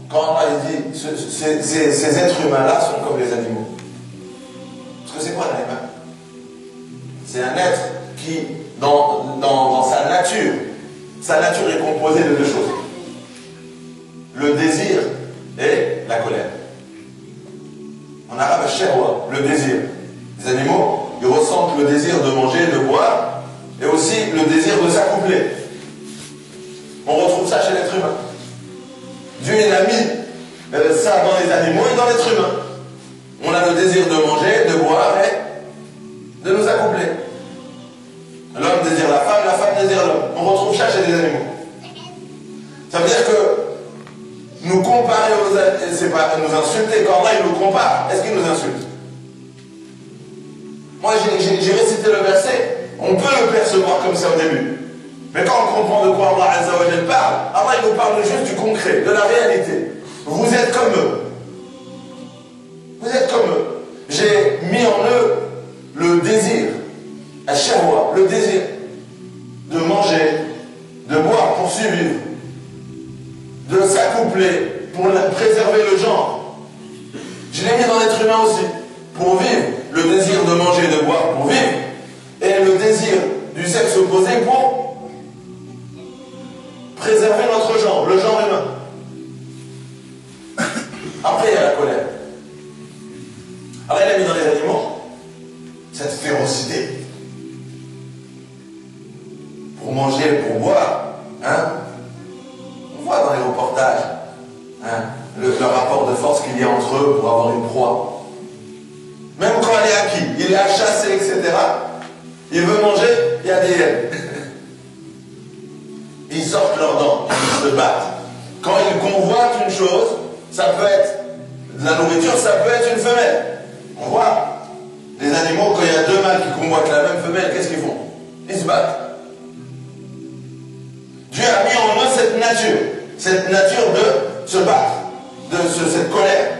quand Allah dit ces êtres humains-là sont comme les animaux. Parce que c'est quoi un animal? C'est un être qui, dans sa nature est composée de deux choses. Le désir et la colère. En arabe, shahwa, le désir. Les animaux, ils ressentent le désir de manger, de boire, et aussi le désir de s'accoupler. On retrouve ça chez l'être humain. Dieu il a mis ça dans les animaux et dans l'être humain. On a le désir de manger, de boire et de nous accoupler. L'homme désire la femme désire l'homme. On retrouve ça chez les animaux. Ça veut dire que nous comparer aux animaux, c'est pas nous insulter. Quand Allah il nous compare, est-ce qu'il nous insulte? Moi j'ai récité le verset, on peut le percevoir comme ça au début. Mais quand on comprend de quoi Allah Azza wa Jal parle, Allah il nous parle juste du concret, de la réalité. Vous êtes comme eux. Vous êtes comme eux. J'ai mis en eux le désir, al-shahwa, le désir de manger, de boire pour survivre, de s'accoupler pour préserver le genre. Je l'ai mis dans l'être humain aussi, pour vivre, le désir de manger, de boire pour vivre, et le désir du sexe opposé pour préserver notre genre, le genre humain. Après, il y a la colère. Alors, il a mis dans les animaux cette férocité. Pour manger, pour boire. Hein? On voit dans les reportages hein, le rapport de force qu'il y a entre eux pour avoir une proie. Même quand elle est acquise, il est à chasser, etc. Il veut manger, il y a des hyènes. Ils sortent leurs dents, ils se battent. Quand ils convoitent une chose, ça peut être de la nourriture, ça peut être une femelle. On voit les animaux, quand il y a deux mâles qui convoitent la même femelle, qu'est-ce qu'ils font? Ils se battent. Dieu a mis en eux cette nature de se battre, cette colère.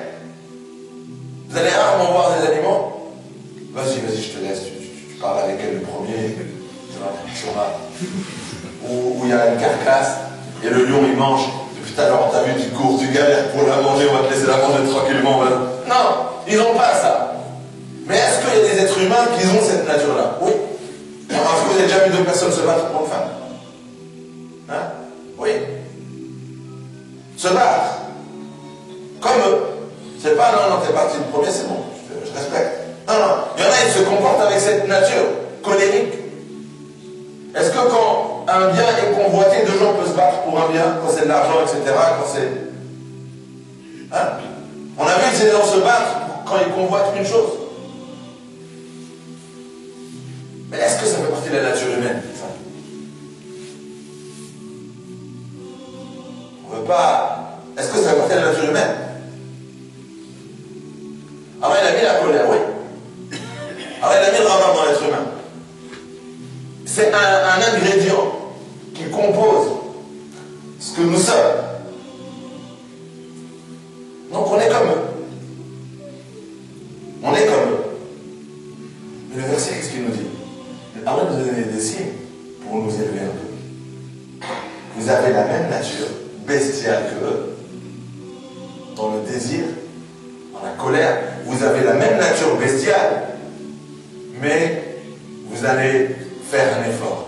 Vous allez rarement voir des animaux. Vas-y, je te laisse, tu parles avec elle le premier, où il y a une carcasse, et le lion il mange. Depuis tout à l'heure, t'as vu, tu cours, tu galères pour la manger, on va te laisser la manger tranquillement. Non, ils n'ont pas ça. Mais est-ce qu'il y a des êtres humains qui ont cette nature-là? Oui. Est-ce que vous avez déjà vu deux personnes se battre pour une femme? Hein? Oui. Se battre. Comme eux. C'est pas non, t'es parti le premier, c'est bon, je respecte. Non, il y en a, ils se comportent avec cette nature colérique. Est-ce que quand un bien est convoité, deux gens peuvent se battre pour un bien, quand c'est de l'argent, etc., quand c'est... Hein? On a vu que ces gens se battent quand ils convoitent une chose. Mais est-ce que ça fait partie de la nature humaine, ça? On ne veut pas... Est-ce que ça fait partie de la nature humaine? Alors il a mis la colère, oui. Alors il a mis le ravin dans l'être humain. C'est un ingrédient qui compose ce que nous sommes. Donc on est comme eux. On est comme eux. Mais le verset, qu'est-ce qu'il nous dit? Allah nous a donné des signes pour nous élever un peu. Vous avez la même nature bestiale que eux, dans le désir, dans la colère. Vous avez la même nature bestiale, mais vous allez faire un effort.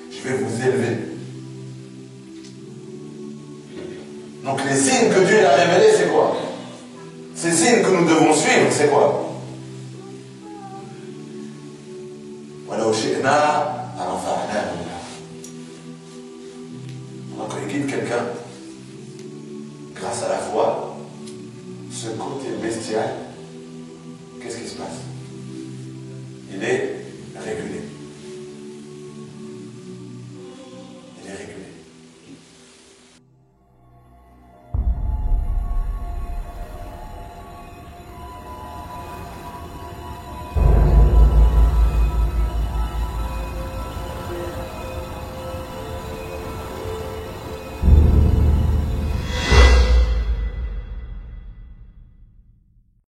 Je vais vous élever. Donc les signes que Dieu a révélés, c'est quoi? Ces signes que nous devons suivre, c'est quoi? Voilà, au Shekna, à l'enfant. Donc il guide quelqu'un, grâce à la foi, ce côté bestial, qu'est-ce qui se passe? Il est